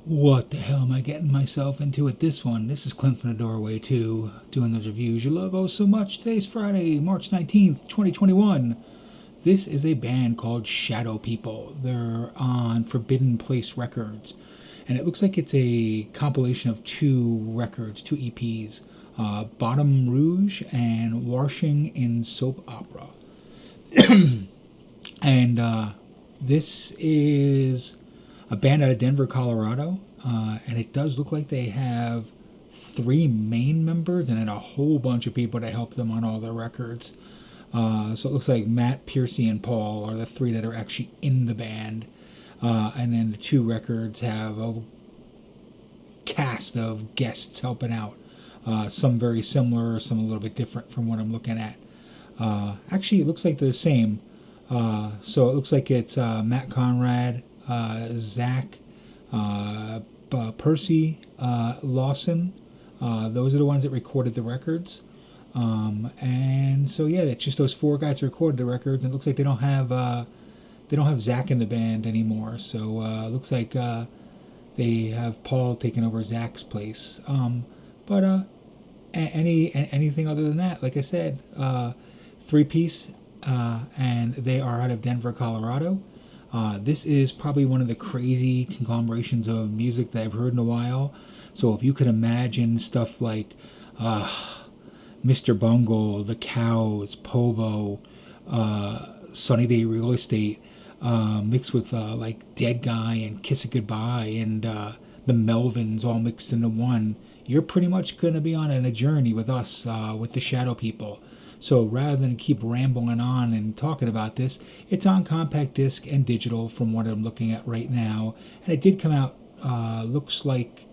What the hell am I getting myself into with this one? This is Clint from the Doorway 2, doing those reviews you love oh so much. Today's Friday, March 19th, 2021. This is a band called Shadow People. They're on Forbidden Place Records. And it looks like it's a compilation of two records, two EPs. Batom, Rouge and Washing in Soap Opera. And this is a band out of Denver, Colorado, and it does look like they have three main members and then a whole bunch of people that help them on all their records. So it looks like Matt, Piercy, and Paul are the three that are actually in the band. And then the two records have a cast of guests helping out. Some very similar, some a little bit different from what I'm looking at. Actually, it looks like they're the same. So it looks like it's Matt Conrad, Zach, Percy, Lawson. Those are the ones that recorded the records. And so yeah, it's just those four guys that recorded the records. And it looks like they don't have Zach in the band anymore. So it looks like they have Paul taking over Zach's place. But anything other than that, like I said, three-piece, and they are out of Denver, Colorado. This is probably one of the crazy conglomerations of music that I've heard in a while. So if you could imagine stuff like Mr. Bungle, The Cows, Povo, Sunny Day Real Estate, mixed with like Dead Guy and Kiss It Goodbye and the Melvins all mixed into one, you're pretty much going to be on a journey with us, with the Shadow People. So rather than keep rambling on and talking about this, it's on compact disc and digital from what I'm looking at right now. And it did come out, looks like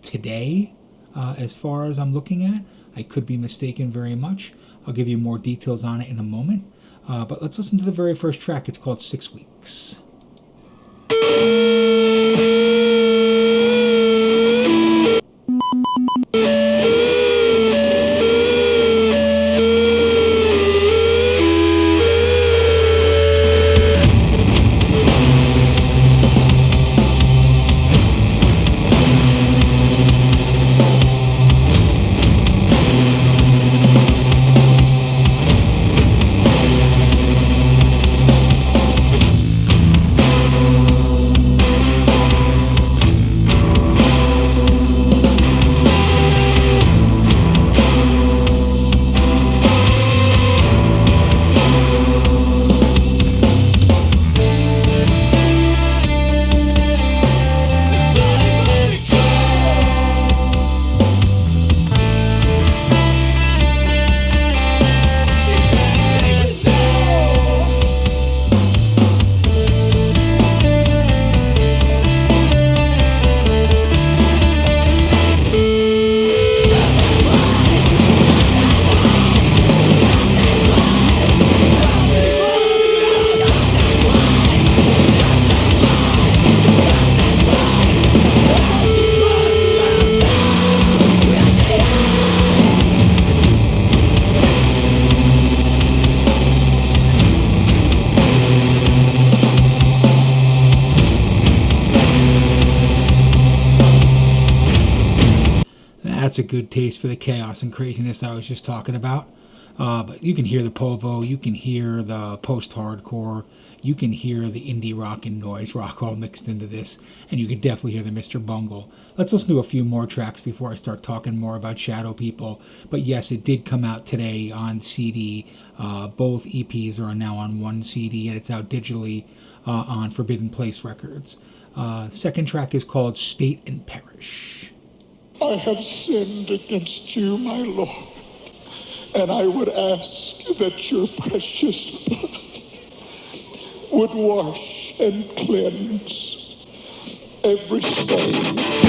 today, as far as I'm looking at. I could be mistaken very much. I'll give you more details on it in a moment. But let's listen to the very first track. It's called 6 Weeks. That's a good taste for the chaos and craziness I was just talking about. But you can hear the Povo, you can hear the post-hardcore, you can hear the indie rock and noise rock all mixed into this, and you can definitely hear the Mr. Bungle. Let's listen to a few more tracks before I start talking more about Shadow People. But yes, it did come out today on CD. Both EPs are now on one CD, and it's out digitally on Forbidden Place Records. Second track is called State and Perish. I have sinned against you, my Lord, and I would ask that your precious blood would wash and cleanse every stain.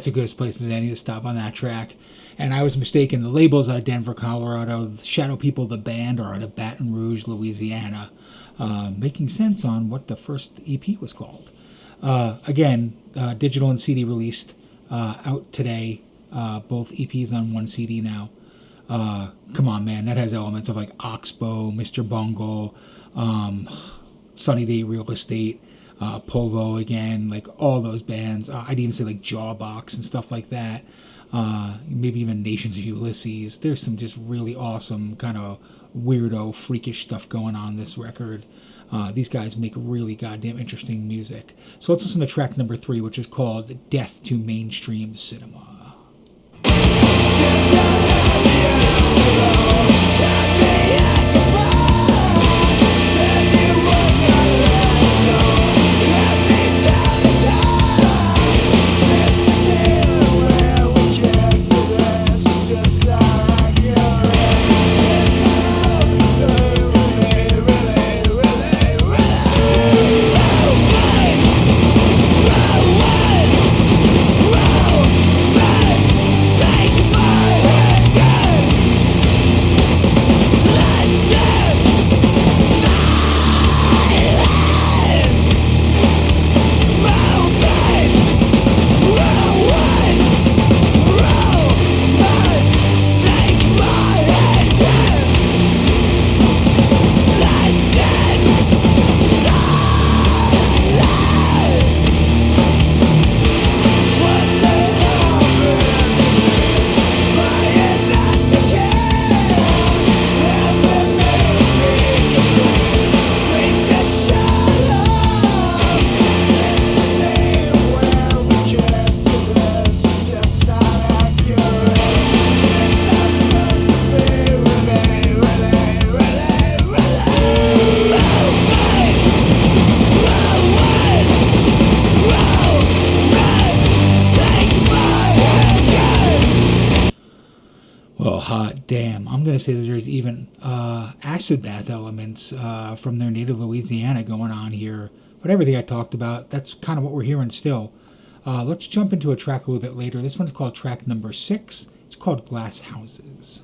that's a good place as any to stop on that track. And I was mistaken. The label's out of Denver, Colorado. The Shadow People, the band, are out of Baton Rouge, Louisiana. Making sense on what the first EP was called. Again, digital and CD released, out today. Both EPs on one CD now. Come on, man. That has elements of like Oxbow, Mr. Bungle, Sunny Day Real Estate, Povo again, like all those bands. I'd even say like Jawbox and stuff like that. Maybe even Nations of Ulysses. There's some just really awesome kind of weirdo, freakish stuff going on this record. These guys make really goddamn interesting music. So let's listen to track number 3, which is called Death to Mainstream Cinema. Damn, I'm going to say that there's even acid bath elements from their native Louisiana going on here. But everything I talked about, that's kind of what we're hearing still. Let's jump into a track a little bit later. This one's called track number 6. It's called Glass Houses.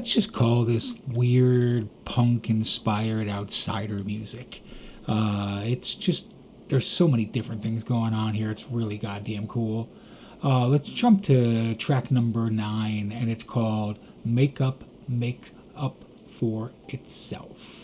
Just call this weird punk-inspired outsider music. It's just, there's so many different things going on here. It's really goddamn cool. Let's jump to track number 9, and it's called Makeup Makes Up for Itself.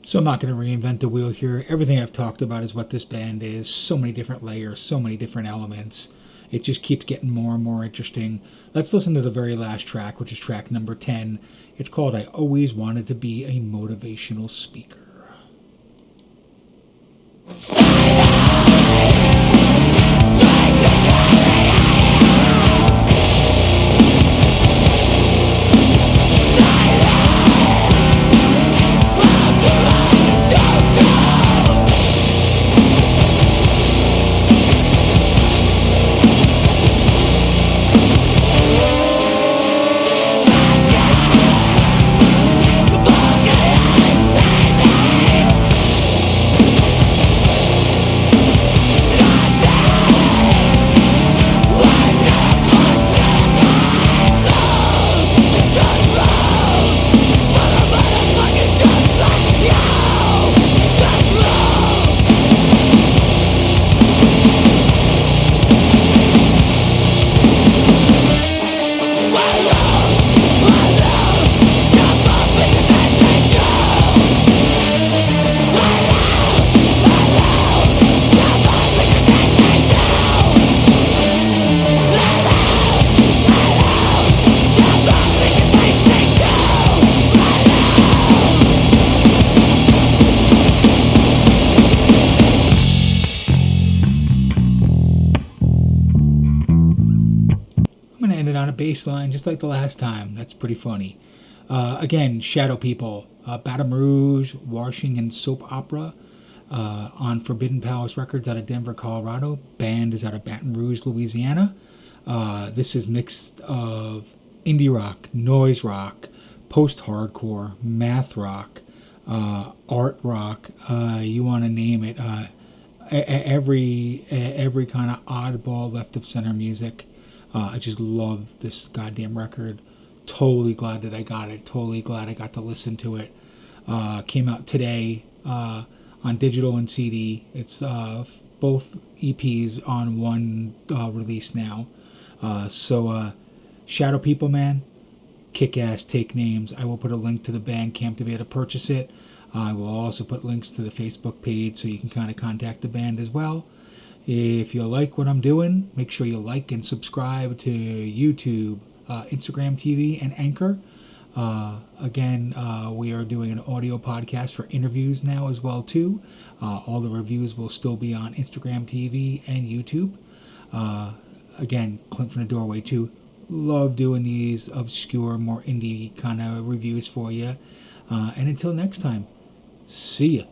So I'm not going to reinvent the wheel here. Everything I've talked about is what this band is. So many different layers, so many different elements. It just keeps getting more and more interesting. Let's listen to the very last track, which is track number 10. It's called I Always Wanted to Be a Motivational Speaker. I'm going to end it on a bass line just like the last time. That's pretty funny. Again, Shadow People, Batom Rouge, Washing and Soap Opera on Forbidden Palace Records out of Denver, Colorado. Band is out of Baton Rouge, Louisiana. This is mixed of indie rock, noise rock, post-hardcore, math rock, art rock, you want to name it. Every kind of oddball left of center music. I just love this goddamn record. Totally glad that I got it. Totally glad I got to listen to it. Came out today on digital and CD. It's both EPs on one release now. So Shadow People, man, kick ass, take names. I will put a link to the Bandcamp to be able to purchase it. I will also put links to the Facebook page so you can kind of contact the band as well. If you like what I'm doing, make sure you like and subscribe to YouTube, Instagram TV, and Anchor. Again, we are doing an audio podcast for interviews now as well too. All the reviews will still be on Instagram TV and YouTube. Again, Clint from the Doorway too. Love doing these obscure, more indie kind of reviews for you. And until next time, see ya.